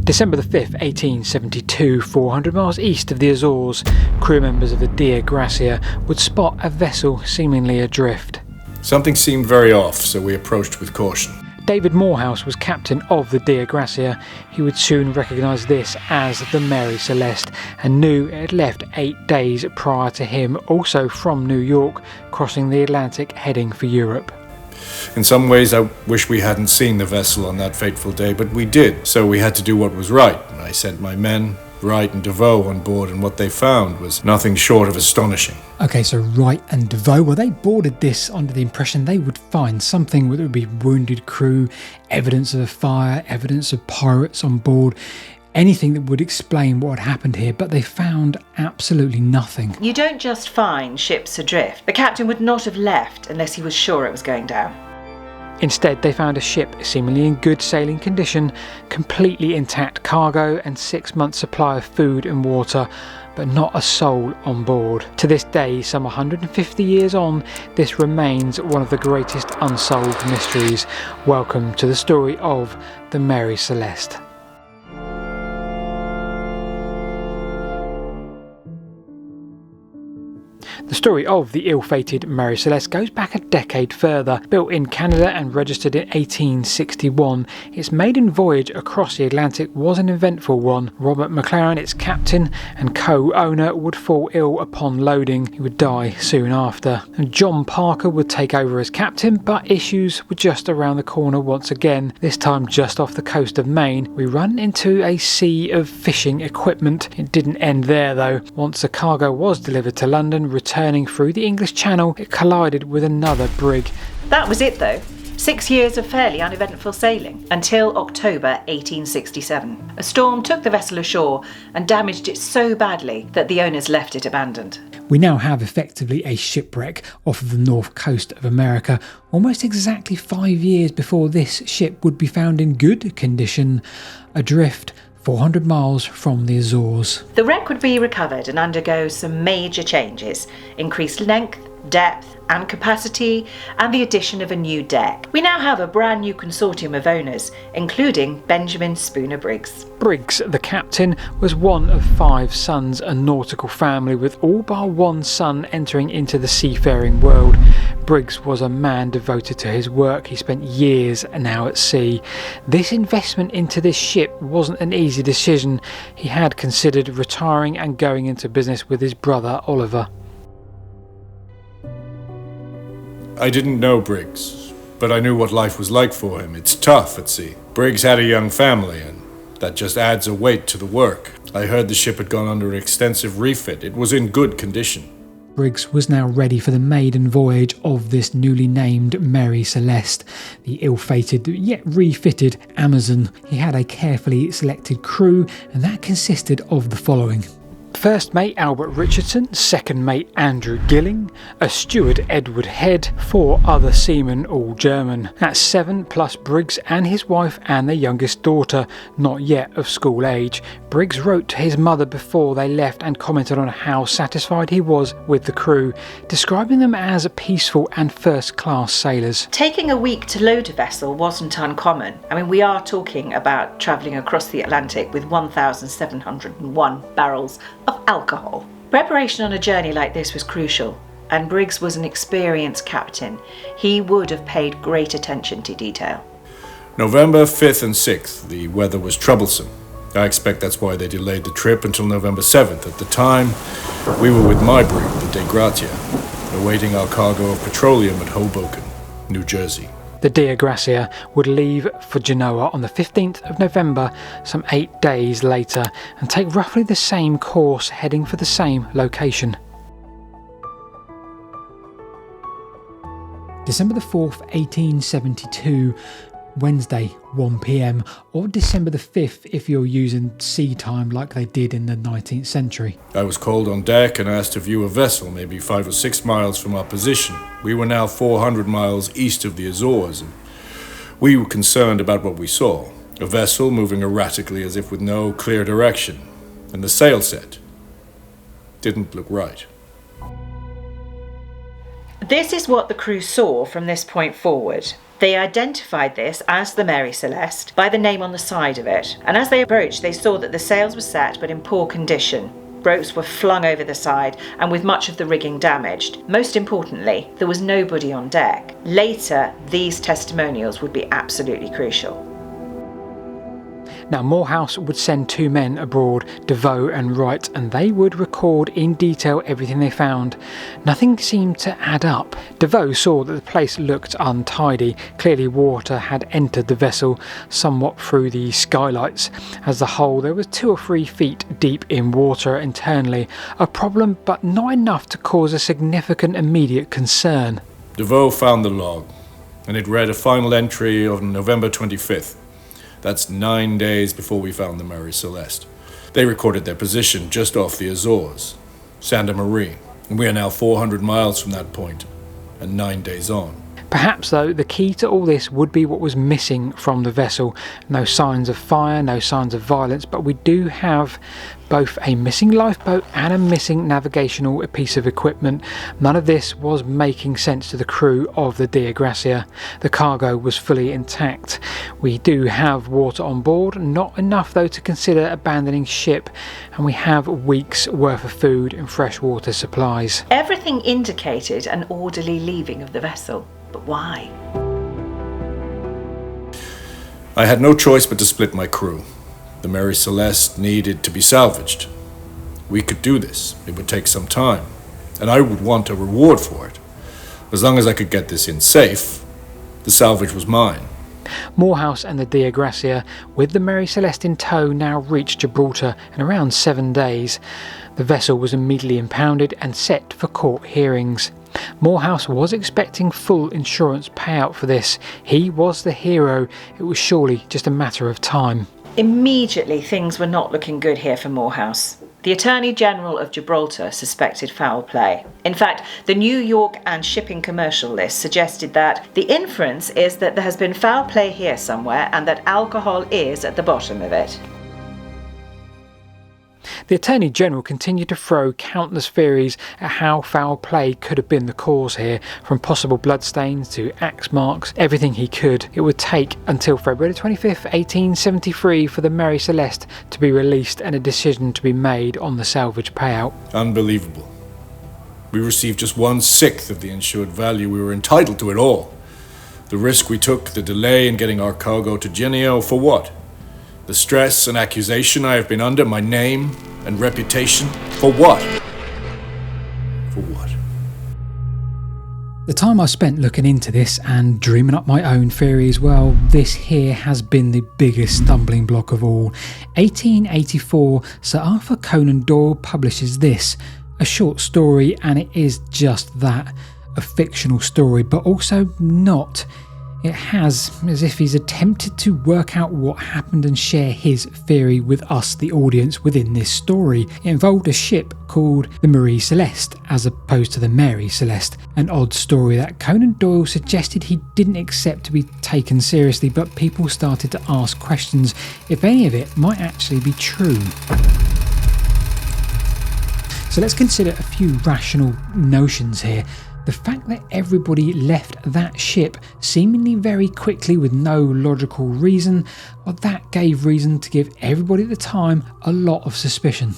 December the 5th, 1872, 400 miles east of the Azores, crew members of the Dea Gracia would spot a vessel seemingly adrift. Something seemed very off, so we approached with caution. David Morehouse was captain of the Dea Gracia. He would soon recognise this as the Mary Celeste and knew it had left 8 days prior to him, also from New York, crossing the Atlantic heading for Europe. In some ways, I wish we hadn't seen the vessel on that fateful day, but we did, so we had to do what was right. I sent my men, Wright and DeVoe, on board, and what they found was nothing short of astonishing. Okay, so Wright and DeVoe, well, they boarded this under the impression they would find something that would be wounded crew, evidence of a fire, evidence of pirates on board, anything that would explain what had happened here, but they found absolutely nothing. You don't just find ships adrift. The captain would not have left unless he was sure it was going down. Instead, they found a ship seemingly in good sailing condition, completely intact cargo and 6 months' supply of food and water, but not a soul on board. To this day, some 150 years on, this remains one of the greatest unsolved mysteries. Welcome to the story of the Mary Celeste. The story of the ill-fated Mary Celeste goes back a decade further. Built in Canada and registered in 1861, its maiden voyage across the Atlantic was an eventful one. Robert McLaren, its captain and co-owner, would fall ill upon loading. He would die soon after. And John Parker would take over as captain, but issues were just around the corner once again. This time just off the coast of Maine, we run into a sea of fishing equipment. It didn't end there though. Once the cargo was delivered to London, returning through the English Channel, it collided with another brig. That was it though. 6 years of fairly uneventful sailing, until October 1867. A storm took the vessel ashore and damaged it so badly that the owners left it abandoned. We now have effectively a shipwreck off of the north coast of America, almost exactly 5 years before this ship would be found in good condition, adrift 400 miles from the Azores. The wreck would be recovered and undergo some major changes: increased length, depth and capacity, and the addition of a new deck. We now have a brand new consortium of owners, including Benjamin Spooner Briggs. Briggs, the captain, was one of 5 sons, a nautical family with all bar one son entering into the seafaring world. Briggs was a man devoted to his work. He spent years now at sea. This investment into this ship wasn't an easy decision. He had considered retiring and going into business with his brother Oliver. I didn't know Briggs, but I knew what life was like for him. It's tough at sea. Briggs had a young family, and that just adds a weight to the work. I heard the ship had gone under an extensive refit. It was in good condition. Briggs was now ready for the maiden voyage of this newly named Mary Celeste, the ill-fated yet refitted Amazon. He had a carefully selected crew, and that consisted of the following: First mate Albert Richardson, second mate Andrew Gilling, a steward Edward Head, 4 other seamen, all German. That's 7 plus Briggs and his wife and their youngest daughter, not yet of school age. Briggs wrote to his mother before they left and commented on how satisfied he was with the crew, describing them as peaceful and first-class sailors. Taking a week to load a vessel wasn't uncommon. I mean, we are talking about travelling across the Atlantic with 1,701 barrels of alcohol. Preparation on a journey like this was crucial, and Briggs was an experienced captain. He would have paid great attention to detail. November 5th and 6th, the weather was troublesome. I expect that's why they delayed the trip until November 7th. At the time, we were with my brig, the Dea Gracia, awaiting our cargo of petroleum at Hoboken, New Jersey. The Dea Gracia would leave for Genoa on the 15th of November, some 8 days later, and take roughly the same course, heading for the same location. December the 4th, 1872, Wednesday, 1 p.m, or December the 5th if you're using sea time like they did in the 19th century. I was called on deck and asked to view a vessel maybe 5 or 6 miles from our position. We were now 400 miles east of the Azores, and we were concerned about what we saw. A vessel moving erratically as if with no clear direction, and the sail set didn't look right. This is what the crew saw from this point forward. They identified this as the Mary Celeste by the name on the side of it, and as they approached they saw that the sails were set but in poor condition. Ropes were flung over the side and with much of the rigging damaged. Most importantly, there was nobody on deck. Later, these testimonials would be absolutely crucial. Now, Morehouse would send two men abroad, Devoe and Wright, and they would record in detail everything they found. Nothing seemed to add up. Devoe saw that the place looked untidy. Clearly water had entered the vessel, somewhat through the skylights. As a whole, there was 2 or 3 feet deep in water internally. A problem, but not enough to cause a significant immediate concern. Devoe found the log, and it read a final entry on November 25th. That's 9 days before we found the Mary Celeste. They recorded their position just off the Azores, Santa Maria, and we are now 400 miles from that point, and 9 days on. Perhaps, though, the key to all this would be what was missing from the vessel. No signs of fire, no signs of violence, but we do have both a missing lifeboat and a missing navigational piece of equipment. None of this was making sense to the crew of the Dea Gracia. The cargo was fully intact. We do have water on board, not enough though to consider abandoning ship, and we have weeks worth of food and freshwater supplies. Everything indicated an orderly leaving of the vessel. But why? I had no choice but to split my crew. The Mary Celeste needed to be salvaged. We could do this. It would take some time, and I would want a reward for it. As long as I could get this in safe, the salvage was mine. Morehouse and the Dea Gracia, with the Mary Celeste in tow, now reached Gibraltar in around 7 days. The vessel was immediately impounded and set for court hearings. Morehouse was expecting full insurance payout for this. He was the hero. It was surely just a matter of time. Immediately, things were not looking good here for Morehouse. The Attorney General of Gibraltar suspected foul play. In fact, the New York and Shipping Commercial List suggested that the inference is that there has been foul play here somewhere and that alcohol is at the bottom of it. The Attorney General continued to throw countless theories at how foul play could have been the cause here, from possible bloodstains to axe marks, everything he could. It would take until February 25th, 1873 for the Mary Celeste to be released and a decision to be made on the salvage payout. Unbelievable. We received just 1/6 of the insured value we were entitled to at all. The risk we took, the delay in getting our cargo to Genio, for what? The stress and accusation I have been under, my name and reputation, for what? For what? The time I spent looking into this and dreaming up my own theory as well, this here has been the biggest stumbling block of all. 1884, Sir Arthur Conan Doyle publishes this, a short story, and it is just that, a fictional story, but also not. It has, as if he's attempted to work out what happened and share his theory with us, the audience, within this story. It involved a ship called the Marie Celeste, as opposed to the Mary Celeste, an odd story that Conan Doyle suggested he didn't accept to be taken seriously, but people started to ask questions if any of it might actually be true. So let's consider a few rational notions here. The fact that everybody left that ship seemingly very quickly with no logical reason, well, that gave reason to give everybody at the time a lot of suspicion.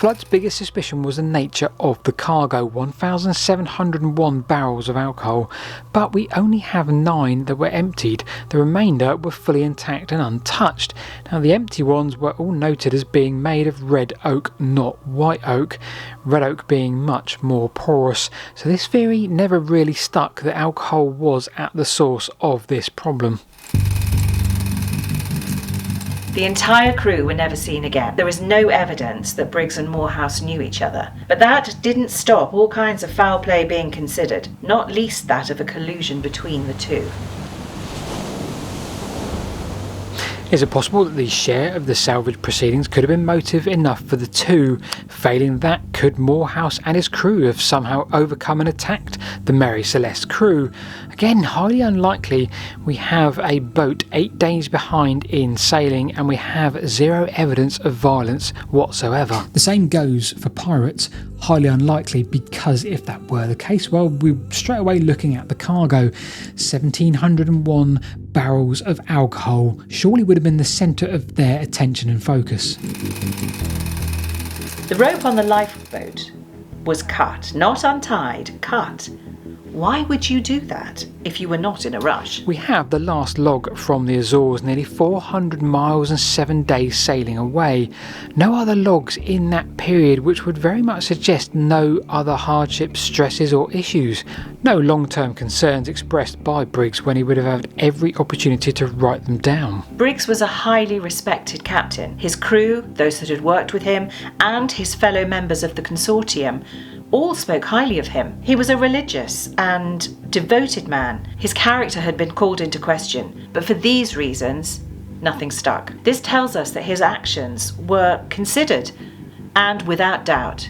Flood's biggest suspicion was the nature of the cargo, 1,701 barrels of alcohol, but we only have 9 that were emptied. The remainder were fully intact and untouched. Now, the empty ones were all noted as being made of red oak, not white oak, red oak being much more porous, so this theory never really stuck that alcohol was at the source of this problem. The entire crew were never seen again. There is no evidence that Briggs and Morehouse knew each other. But that didn't stop all kinds of foul play being considered, not least that of a collusion between the two. Is it possible that the share of the salvage proceedings could have been motive enough for the two? Failing that, could Morehouse and his crew have somehow overcome and attacked the Mary Celeste crew? Again, highly unlikely. We have a boat 8 days behind in sailing, and we have zero evidence of violence whatsoever. The same goes for pirates. Highly unlikely, because if that were the case, well, we're straight away looking at the cargo. 1,701 barrels of alcohol surely would have been the centre of their attention and focus. The rope on the lifeboat was cut, not untied, cut. Why would you do that if you were not in a rush? We have the last log from the Azores, nearly 400 miles and 7 days sailing away. No other logs in that period, which would very much suggest no other hardships, stresses or issues. No long-term concerns expressed by Briggs when he would have had every opportunity to write them down. Briggs was a highly respected captain. His crew, those that had worked with him, and his fellow members of the consortium all spoke highly of him. He was a religious and devoted man. His character had been called into question, but for these reasons, nothing stuck. This tells us that his actions were considered and without doubt.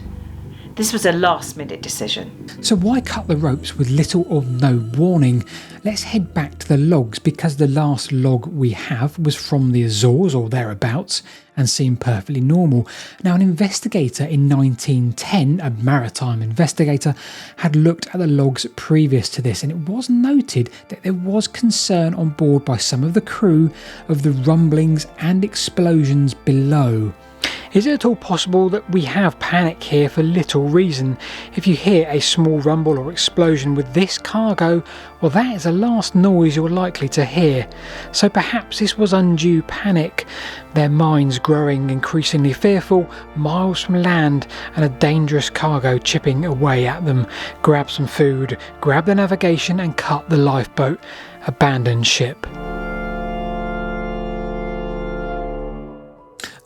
This was a last-minute decision. So why cut the ropes with little or no warning? Let's head back to the logs, because the last log we have was from the Azores or thereabouts and seemed perfectly normal. Now, an investigator in 1910, a maritime investigator, had looked at the logs previous to this, and it was noted that there was concern on board by some of the crew of the rumblings and explosions below. Is it at all possible that we have panic here for little reason? If you hear a small rumble or explosion with this cargo, well, that is the last noise you're likely to hear. So perhaps this was undue panic, their minds growing increasingly fearful, miles from land and a dangerous cargo chipping away at them. Grab some food, grab the navigation and cut the lifeboat. Abandon ship.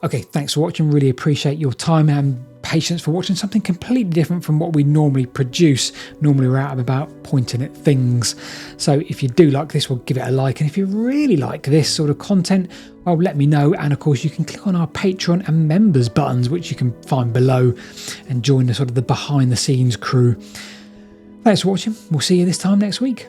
Okay, thanks for watching. Really appreciate your time and patience for watching something completely different from what we normally produce. Normally we're out and about pointing at things. So if you do like this, well, give it a like. And if you really like this sort of content, well, let me know. And of course, you can click on our Patreon and members buttons, which you can find below, and join the sort of the behind the scenes crew. Thanks for watching. We'll see you this time next week.